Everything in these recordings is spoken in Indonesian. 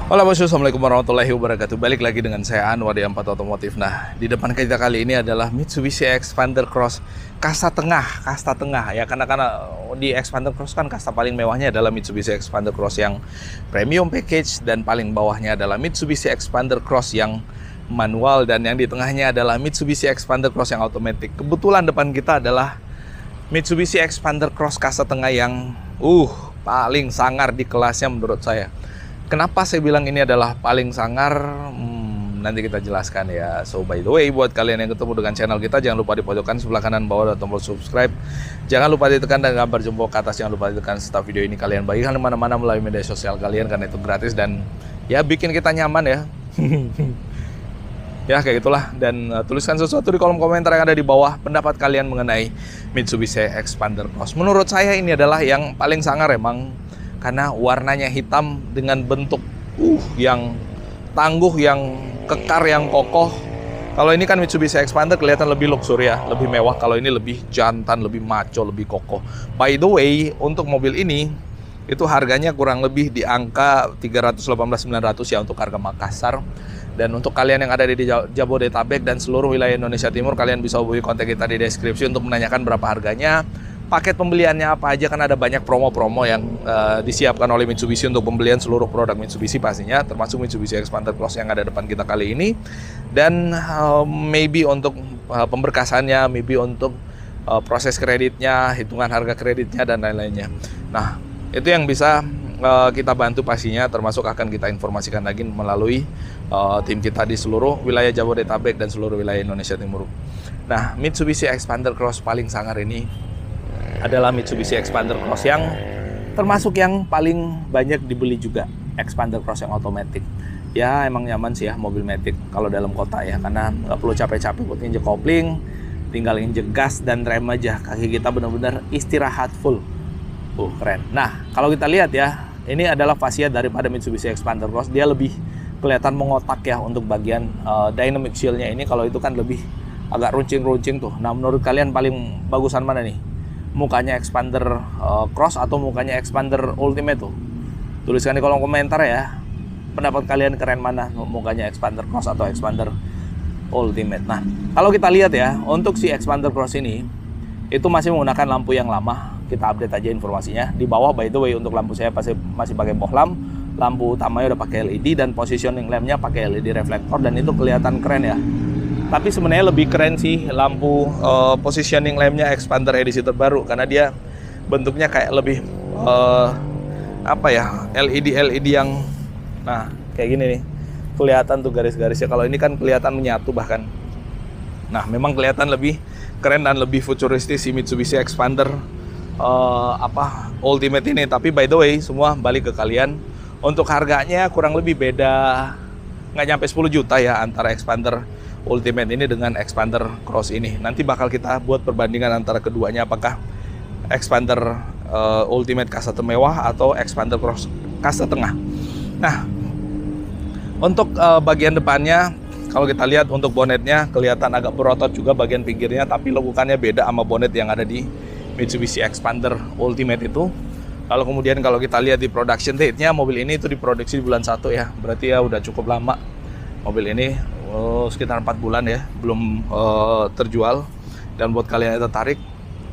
Halo bosku, assalamualaikum warahmatullahi wabarakatuh. Balik lagi dengan saya Anwar di Empat Otomotif. Nah, di depan kita kali ini adalah Mitsubishi Xpander Cross kasta tengah ya, karena di Xpander Cross kan kasta paling mewahnya adalah Mitsubishi Xpander Cross yang premium package, dan paling bawahnya adalah Mitsubishi Xpander Cross yang manual, dan yang di tengahnya adalah Mitsubishi Xpander Cross yang automatic. Kebetulan depan kita adalah Mitsubishi Xpander Cross kasta tengah yang paling sangar di kelasnya menurut saya. Kenapa saya bilang ini adalah paling sangar? Nanti kita jelaskan ya. So by the way, buat kalian yang ketemu dengan channel kita, jangan lupa di pojokan sebelah kanan bawah ada tombol subscribe. Jangan lupa ditekan dan gambar jempol ke atas. Jangan lupa ditekan setelah video ini kalian bagikan kemana-mana melalui media sosial kalian, karena itu gratis dan ya bikin kita nyaman ya. Ya kayak gitulah. Dan tuliskan sesuatu di kolom komentar yang ada di bawah, pendapat kalian mengenai Mitsubishi Xpander Cross. Menurut saya ini adalah yang paling sangar emang, karena warnanya hitam dengan bentuk yang tangguh, yang kekar, yang kokoh. Kalau ini kan Mitsubishi Xpander kelihatan lebih luxury ya, lebih mewah. Kalau ini lebih jantan, lebih maco, lebih kokoh. By the way, untuk mobil ini itu harganya kurang lebih di angka 318.900 ya untuk harga Makassar. Dan untuk kalian yang ada di Jabodetabek dan seluruh wilayah Indonesia Timur, kalian bisa hubungi kontak kita di deskripsi untuk menanyakan berapa harganya, paket pembeliannya apa aja, kan ada banyak promo-promo yang disiapkan oleh Mitsubishi untuk pembelian seluruh produk Mitsubishi pastinya, termasuk Mitsubishi Xpander Cross yang ada depan kita kali ini. Dan maybe untuk pemberkasannya, maybe untuk proses kreditnya, hitungan harga kreditnya, dan lain-lainnya. Nah, itu yang bisa kita bantu pastinya, termasuk akan kita informasikan lagi melalui tim kita di seluruh wilayah Jabodetabek dan seluruh wilayah Indonesia Timur. Nah, Mitsubishi Xpander Cross paling sangar ini adalah Mitsubishi Xpander Cross yang termasuk yang paling banyak dibeli juga, Xpander Cross yang automatic. Ya emang nyaman sih ya mobil matic kalau dalam kota ya, karena nggak perlu capek-capek buat injek kopling, tinggal injek gas dan rem aja, kaki kita benar-benar istirahat full. Keren. Nah, kalau kita lihat ya, ini adalah fascia daripada Mitsubishi Xpander Cross. Dia lebih kelihatan mengotak ya untuk bagian dynamic shield-nya ini. Kalau itu kan lebih agak runcing-runcing tuh. Nah, menurut kalian paling bagusan mana nih? Mukanya Xpander Cross atau mukanya Xpander Ultimate tuh? Tuliskan di kolom komentar ya. Pendapat kalian keren mana, mukanya Xpander Cross atau Xpander Ultimate? Nah, kalau kita lihat ya, untuk si Xpander Cross ini itu masih menggunakan lampu yang lama. Kita update aja informasinya. Di bawah by the way, untuk lampu saya masih pakai bohlam. Lampu utamanya udah pakai LED, dan positioning lampnya pakai LED reflektor, dan itu kelihatan keren ya. Tapi sebenarnya lebih keren sih lampu positioning lampnya Xpander edisi terbaru, karena dia bentuknya kayak lebih LED yang kayak gini nih, kelihatan tuh garis-garisnya. Kalau ini kan kelihatan menyatu bahkan. Nah, memang kelihatan lebih keren dan lebih futuristis si Mitsubishi Xpander Ultimate ini. Tapi by the way, semua balik ke kalian. Untuk harganya kurang lebih beda nggak nyampe 10 juta ya antara Xpander Ultimate ini dengan Xpander Cross ini. Nanti bakal kita buat perbandingan antara keduanya, apakah Xpander Ultimate kasta termewah atau Xpander Cross kasta tengah. Nah, untuk bagian depannya, kalau kita lihat untuk bonetnya kelihatan agak berotot juga bagian pinggirnya, tapi lekukannya beda sama bonet yang ada di Mitsubishi Xpander Ultimate itu. Lalu kemudian kalau kita lihat di production date-nya, mobil ini itu diproduksi di bulan 1 ya, berarti ya udah cukup lama mobil ini. Sekitar 4 bulan ya belum terjual. Dan buat kalian yang tertarik,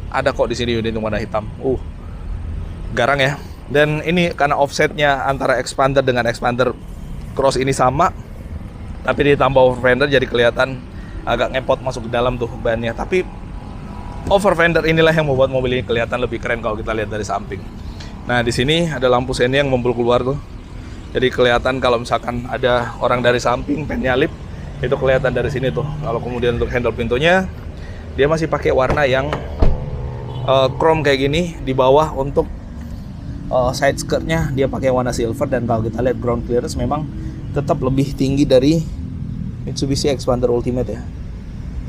ada kok di sini unit warna hitam. Garang ya. Dan ini karena offsetnya antara Xpander dengan Xpander Cross ini sama, tapi ditambah over fender jadi kelihatan agak ngepot masuk ke dalam tuh bannya. Tapi over fender inilah yang membuat mobil ini kelihatan lebih keren kalau kita lihat dari samping. Nah, di sini ada lampu seni yang membul keluar tuh. Jadi kelihatan kalau misalkan ada orang dari samping pengen nyalip, itu kelihatan dari sini tuh. Kalau kemudian untuk handle pintunya, dia masih pakai warna yang chrome kayak gini. Di bawah untuk side skirtnya dia pakai warna silver, dan kalau kita lihat ground clearance memang tetap lebih tinggi dari Mitsubishi Xpander Ultimate ya.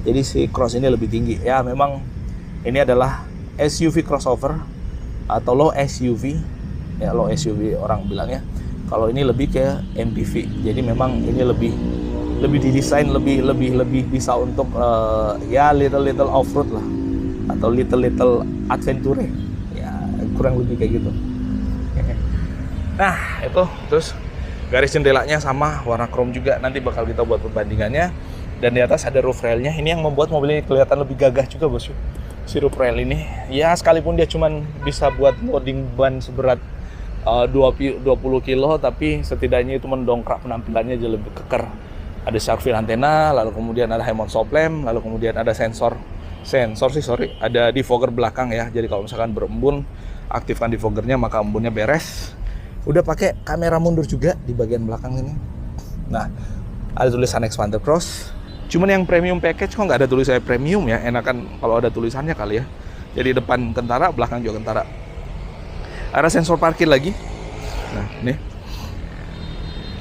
Jadi si Cross ini lebih tinggi ya. Memang ini adalah SUV crossover atau low SUV ya, low SUV orang bilangnya. Kalau ini lebih ke MPV. Jadi memang ini lebih didesain lebih bisa untuk ya little off road lah, atau little adventure ya, kurang lebih kayak gitu. Nah, itu terus Garis jendelanya sama warna chrome juga, nanti bakal kita buat perbandingannya. Dan di atas ada roof railnya, ini yang membuat mobil ini kelihatan lebih gagah juga bosku. Si roof rail ini, ya sekalipun dia cuman bisa buat loading ban seberat 20 kilo, tapi setidaknya itu mendongkrak penampilannya jadi lebih keker. Ada shark fin antena, lalu kemudian ada Hammond stop lamp, lalu kemudian ada ada defogger belakang ya. Jadi kalau misalkan berembun, aktifkan defoggernya maka embunnya beres. Udah pakai kamera mundur juga di bagian belakang ini. Nah, ada tulisan Expander Cross. Cuman yang premium package kok nggak ada tulisannya premium ya. Enakan kalau ada tulisannya kali ya. Jadi depan kentara, belakang juga kentara. Ada sensor parkir lagi. Nah, ini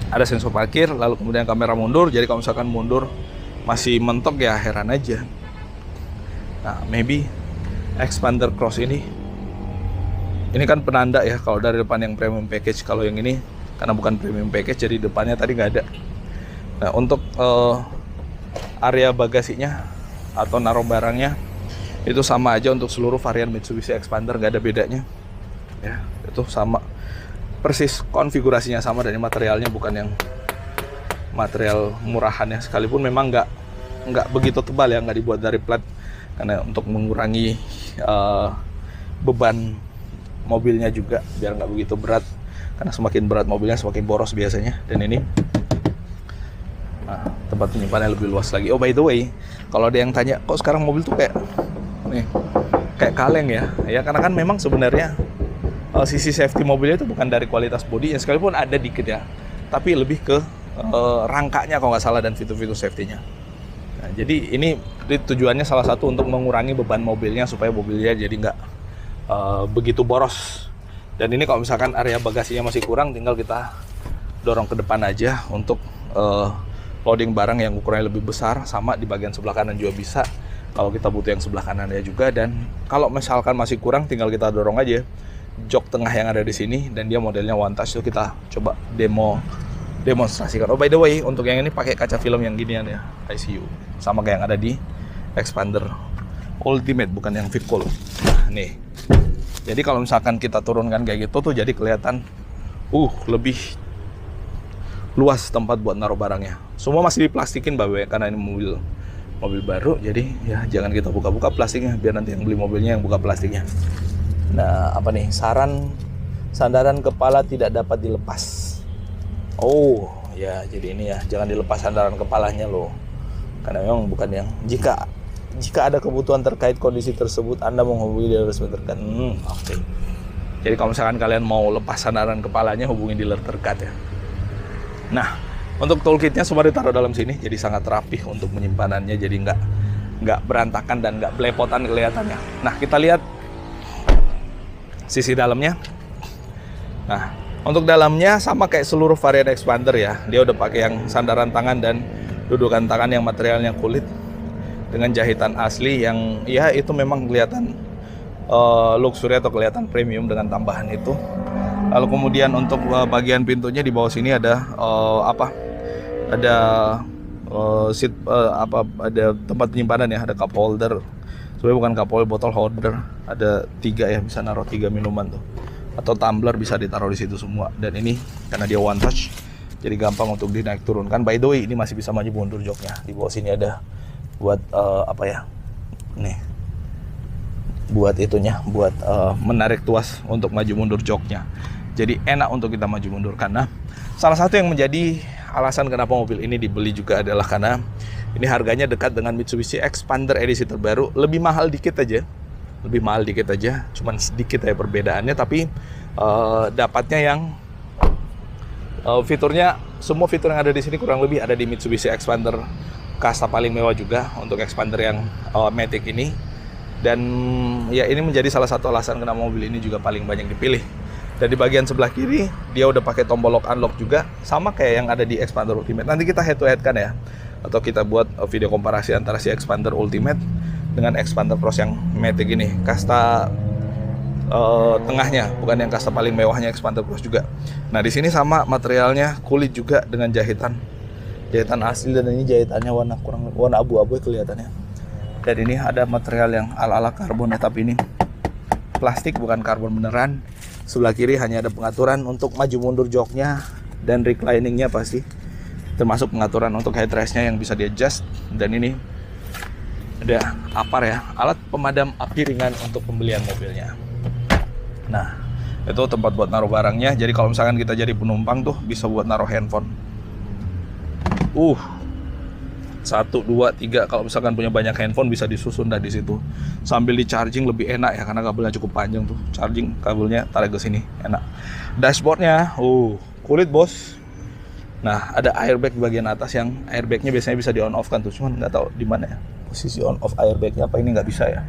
ada sensor parkir, lalu kemudian kamera mundur. Jadi kalau misalkan mundur masih mentok ya heran aja. Nah, maybe Expander Cross ini kan penanda ya kalau dari depan yang premium package. Kalau yang ini karena bukan premium package, jadi depannya tadi nggak ada. Nah, untuk area bagasinya atau naruh barangnya itu sama aja untuk seluruh varian Mitsubishi Expander, nggak ada bedanya. Ya, itu sama persis, konfigurasinya sama, dan materialnya bukan yang material murahan ya. Sekalipun memang nggak begitu tebal ya, nggak dibuat dari plat karena untuk mengurangi beban mobilnya juga biar nggak begitu berat, karena semakin berat mobilnya semakin boros biasanya. Dan ini tempat penyimpanannya lebih luas lagi. Oh by the way, kalau ada yang tanya kok sekarang mobil tuh kayak kaleng ya, karena kan memang sebenarnya sisi safety mobilnya itu bukan dari kualitas bodinya, sekalipun ada dikit ya, tapi lebih ke rangkanya kalau nggak salah dan fitur-fitur safety-nya. Nah, jadi ini tujuannya salah satu untuk mengurangi beban mobilnya supaya mobilnya jadi nggak begitu boros. Dan ini kalau misalkan area bagasinya masih kurang, tinggal kita dorong ke depan aja untuk loading barang yang ukurannya lebih besar. Sama di bagian sebelah kanan juga bisa kalau kita butuh yang sebelah kanan ya juga. Dan kalau misalkan masih kurang, tinggal kita dorong aja jok tengah yang ada di sini, dan dia modelnya one touch. Itu kita coba demonstrasikan. Oh by the way, untuk yang ini pakai kaca film yang ginian ya, ICU, sama kayak yang ada di Expander Ultimate, bukan yang Fit Cool. Nah, nih. Jadi kalau misalkan kita turunkan kayak gitu tuh jadi kelihatan lebih luas tempat buat naruh barangnya. Semua masih diplastikin karena ini mobil baru, jadi ya jangan kita buka-buka plastiknya biar nanti yang beli mobilnya yang buka plastiknya. Nah, apa nih? Sandaran kepala tidak dapat dilepas. Oh, ya jadi ini ya, jangan dilepas sandaran kepalanya loh. Karena memang bukan yang jika ada kebutuhan terkait kondisi tersebut, Anda menghubungi dealer resmi terdekat. Oke. Jadi kalau misalkan kalian mau lepas sandaran kepalanya, hubungi dealer terdekat ya. Nah, untuk toolkitnya semua ditaruh dalam sini, jadi sangat rapih untuk menyimpanannya, jadi nggak berantakan dan nggak belepotan kelihatannya. Nah, kita lihat sisi dalamnya. Nah, untuk dalamnya sama kayak seluruh varian Expander ya. Dia udah pakai yang sandaran tangan dan dudukan tangan yang materialnya kulit dengan jahitan asli yang ya itu memang kelihatan luxury atau kelihatan premium dengan tambahan itu. Lalu kemudian untuk bagian pintunya di bawah sini ada ada tempat penyimpanan ya, ada cup holder. Sebenarnya bukan cup holder, botol holder. Ada 3 ya, bisa naruh 3 minuman tuh. Atau tumbler bisa ditaruh di situ semua. Dan ini karena dia one touch, jadi gampang untuk dinaik turunkan. By the way, ini masih bisa maju mundur joknya. Di bawah sini ada buat menarik tuas untuk maju mundur joknya. Jadi enak untuk kita maju mundur, karena salah satu yang menjadi alasan kenapa mobil ini dibeli juga adalah karena ini harganya dekat dengan Mitsubishi Expander edisi terbaru, lebih mahal dikit aja, cuman sedikit ya perbedaannya, tapi dapatnya yang fiturnya, semua fitur yang ada di sini kurang lebih ada di Mitsubishi Expander kasta paling mewah juga untuk Expander yang Matic ini. Dan ya ini menjadi salah satu alasan kenapa mobil ini juga paling banyak dipilih. Dan di bagian sebelah kiri dia udah pakai tombol lock unlock juga, sama kayak yang ada di Expander Ultimate. Nanti kita head to head kan ya, atau kita buat video komparasi antara si Expander Ultimate dengan Expander Cross yang Matic ini, kasta tengahnya, bukan yang kasta paling mewahnya Expander Cross juga. Nah di sini sama materialnya kulit juga dengan jahitan asli, dan ini jahitannya warna abu-abu kelihatannya. Dan ini ada material yang ala-ala karbon ya, tapi ini plastik bukan karbon beneran. Sebelah kiri hanya ada pengaturan untuk maju mundur joknya dan recliningnya pasti, termasuk pengaturan untuk headrestnya yang bisa di adjust. Dan ini ada APAR ya, alat pemadam api ringan untuk pembelian mobilnya. Nah, itu tempat buat naruh barangnya. Jadi kalau misalkan kita jadi penumpang tuh bisa buat naruh handphone. 1, 2, 3. Kalau misalkan punya banyak handphone bisa disusun dari situ. Sambil di charging lebih enak ya, karena kabelnya cukup panjang tuh. Charging kabelnya tarik ke sini, enak. Dashboardnya, kulit bos. Nah, ada airbag di bagian atas yang airbagnya biasanya bisa di on off kan tuh. Cuman nggak tahu di mana ya posisi on off airbagnya, apa ini nggak bisa ya.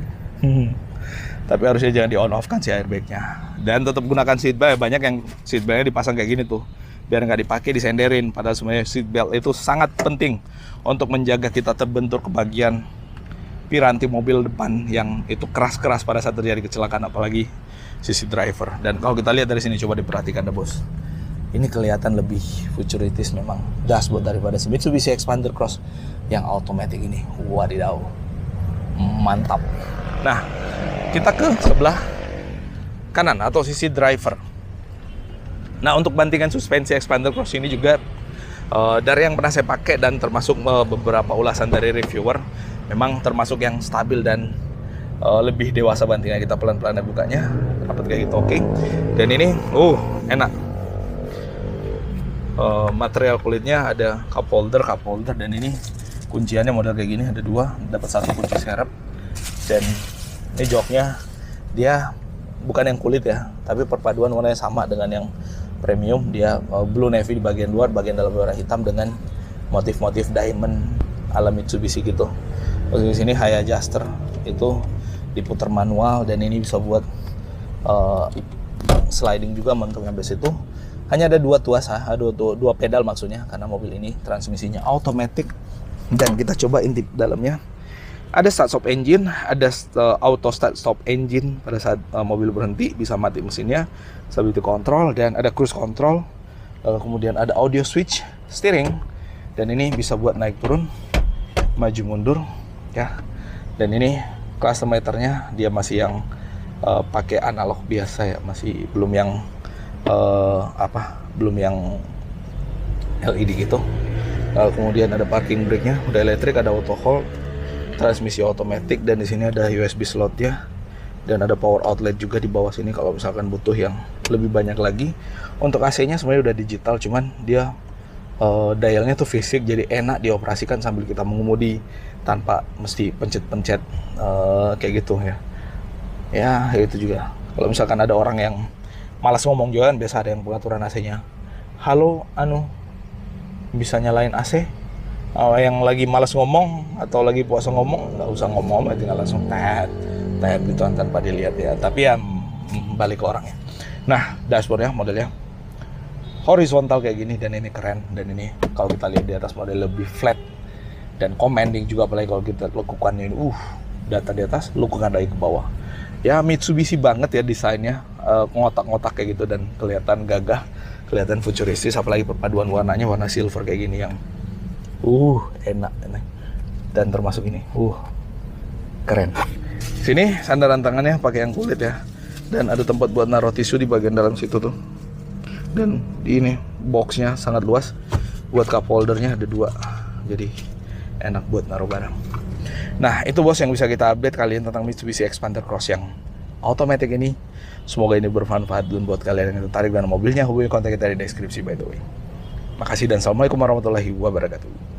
Tapi harusnya jangan di on off kan si airbagnya. Dan tetap gunakan seatbelt. Banyak yang seatbeltnya dipasang kayak gini tuh, biar nggak dipakai disenderin. Padahal sebenarnya seatbelt itu sangat penting untuk menjaga kita terbentur ke bagian piranti mobil depan yang itu keras-keras pada saat terjadi kecelakaan, apalagi sisi driver. Dan kalau kita lihat dari sini, coba diperhatikan deh bos, ini kelihatan lebih futuritis memang dashboard daripada si Mitsubishi Expander Cross yang automatic ini. Wadidaw, mantap. Nah, kita ke sebelah kanan atau sisi driver. Nah, untuk bantingan suspensi Expander Cross ini juga dari yang pernah saya pakai dan termasuk beberapa ulasan dari reviewer, memang termasuk yang stabil dan lebih dewasa bantingnya. Kita pelan-pelan bukanya, dapat kayak gitu, oke. Dan ini, enak. Material kulitnya ada cup holder, dan ini kunciannya model kayak gini, ada 2, dapat 1 kunci serep. Dan ini joknya dia bukan yang kulit ya, tapi perpaduan warnanya sama dengan yang premium. Dia blue navy di bagian luar, bagian dalam warna hitam dengan motif-motif diamond ala Mitsubishi gitu. Terus di sini high adjuster itu diputar manual, dan ini bisa buat sliding juga mengenai base itu. Hanya ada 2 tuas, dua pedal maksudnya, karena mobil ini transmisinya automatic. Dan kita coba intip dalamnya. Ada start stop engine, ada auto start stop engine pada saat mobil berhenti, bisa mati mesinnya, stability control, dan ada cruise control. Kemudian ada audio switch, steering, dan ini bisa buat naik turun, maju mundur ya. Dan ini cluster meternya dia masih yang pakai analog biasa ya, masih belum yang belum yang LED gitu. Kemudian ada parking brake-nya, udah elektrik, ada auto hold, transmisi otomatis, dan di sini ada USB slot-nya, dan ada power outlet juga di bawah sini kalau misalkan butuh yang lebih banyak lagi. Untuk AC-nya sebenarnya udah digital, cuman dia dialnya tuh fisik, jadi enak dioperasikan sambil kita mengemudi tanpa mesti pencet-pencet kayak gitu ya. Ya itu juga. Kalau misalkan ada orang yang malas ngomong juga kan, biasa ada yang pengaturan AC-nya. Halo, bisa nyalain AC? Yang lagi malas ngomong atau lagi puasa ngomong, nggak usah ngomong, tinggal langsung tet gitu tanpa dilihat ya. Tapi ya balik ke orangnya. Nah, dashboardnya modelnya horizontal kayak gini, dan ini keren. Dan ini kalau kita lihat di atas model lebih flat dan commanding juga, apalagi kalau kita lekukannya ini, data di atas, lekukan lagi ke bawah. Ya Mitsubishi banget ya desainnya, ngotak-ngotak kayak gitu, dan kelihatan gagah, kelihatan futuristis, apalagi perpaduan warnanya, warna silver kayak gini yang enak. Dan termasuk ini keren. Sini sandaran tangannya pakai yang kulit ya, dan ada tempat buat naruh tisu di bagian dalam situ tuh. Dan di ini boxnya sangat luas, buat cup holdernya ada 2, jadi enak buat naruh barang. Nah itu bos yang bisa kita update kalian tentang Mitsubishi Expander Cross yang automatic ini. Semoga ini bermanfaat, dan buat kalian yang tertarik dengan mobilnya, hubungi kontak kita di deskripsi by the way. Makasih dan assalamualaikum warahmatullahi wabarakatuh.